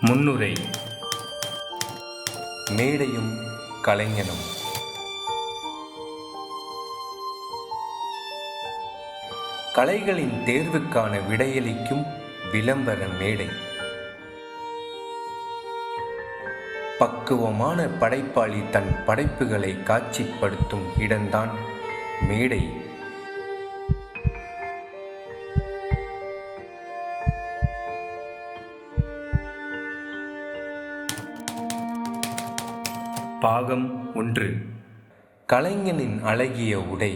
முன்னுரை. மேடையும் கலைஞனும். கலைகளின் தேர்வுக்கான விடையளிக்கும் விளம்பர மேடை. பக்குவமான படைப்பாளி தன் படைப்புகளை காட்சிப்படுத்தும் இடம்தான் மேடை. பாகம் 1. கலைஞனின் அழகிய உடை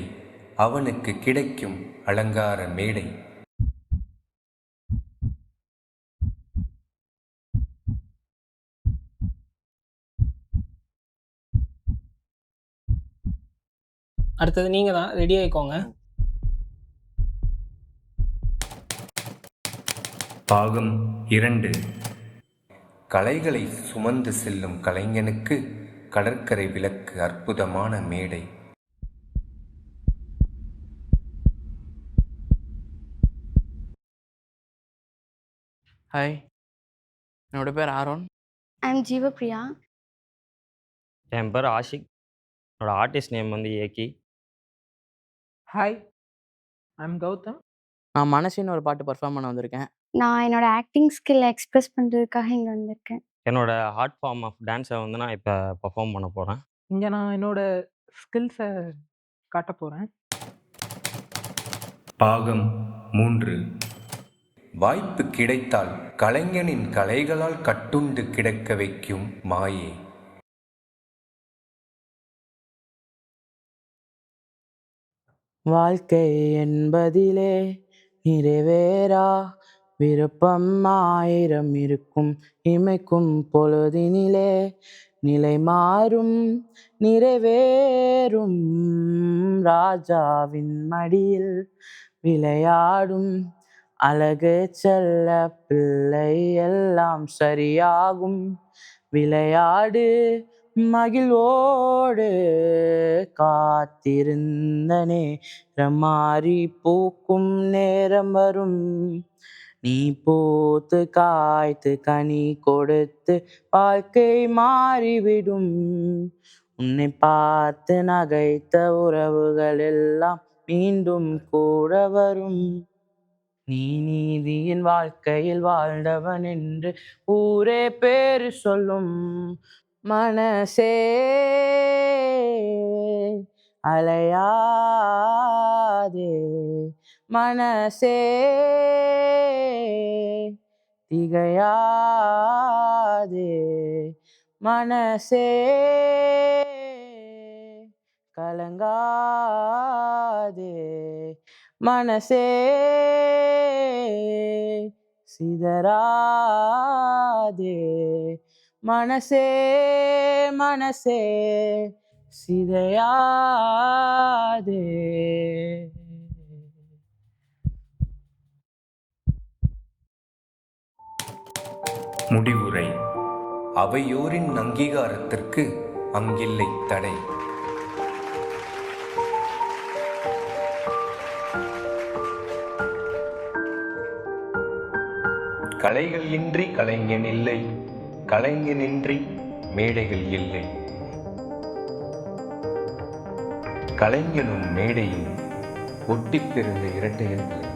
அவனுக்கு கிடைக்கும் அலங்கார மேடை. அடுத்தது நீங்க தான் ரெடி ஆயிக்கோங்க. பாகம் 2. கலைகளை சுமந்து செல்லும் கலைஞனுக்கு கடற்கரை விளக்கு அற்புதமான மேடை. ஹாய், என்னோட பேர் ஆரோன். ஐம் ஜீவப்ரியா. என் பேர் ஆஷிக். என்னோட ஆர்டிஸ்ட் நேம் வந்து ஏகி. Hi, I'm Gautham. நான் மனசின்னு ஒரு பாட்டு பர்ஃபார்ம் பண்ண வந்திருக்கேன். நான் என்னோட ஆக்டிங் ஸ்கில்லை எக்ஸ்பிரஸ் பண்ணுறதுக்காக இங்கே வந்திருக்கேன். என்னோட ஆர்ட் ஃபார்ம் ஆஃப் டான்ஸை வந்து நான் இப்போ பர்ஃபார்ம் பண்ண போகிறேன். இங்கே நான் என்னோட ஸ்கில்ஸை காட்ட போகிறேன். பாகம் 3. வாய்ப்பு கிடைத்தால் கலைஞனின் கலைகளால் கட்டுண்டு கிடக்க வைக்கும் மாயே. வாழ்க்கை என்பதிலே நிறைவேறா விருப்பம் 1000 இருக்கும். இமைக்கும் பொழுதினிலே நிலை மாறும் நிறைவேறும். ராஜாவின் மடியில் விளையாடும் அழகு செல்ல பிள்ளை எல்லாம் சரியாகும். விளையாடு மகிழ்வோடு காத்திருந்த நேரம் மாறி பூக்கும் நேரம் வரும். நீ பூத்து காய்த்து கனி கொடுத்து வாழ்க்கை மாறிவிடும். உன்னை பார்த்து நகைத்த உறவுகள் எல்லாம் மீண்டும் கூட வரும். நீ நீதியின் வாழ்க்கையில் வாழ்ந்தவன் என்று ஊரே பேரு சொல்லும். மனசே அலையாதே, மனசே திகையாதே, மனசே கலங்காதே, மனசே சிதறாதே, மனசே மனசே சிதையாதே. முடிவுரை. அவையோரின் அங்கீகாரத்திற்கு அங்கில்லை தடை. கலைகள் இன்றி கலைஞன் இல்லை, கலைஞனின்றி மேடைகள் இல்லை. கலைஞனும் மேடையும் ஒட்டிப் பிறந்த இரட்டையர்கள்.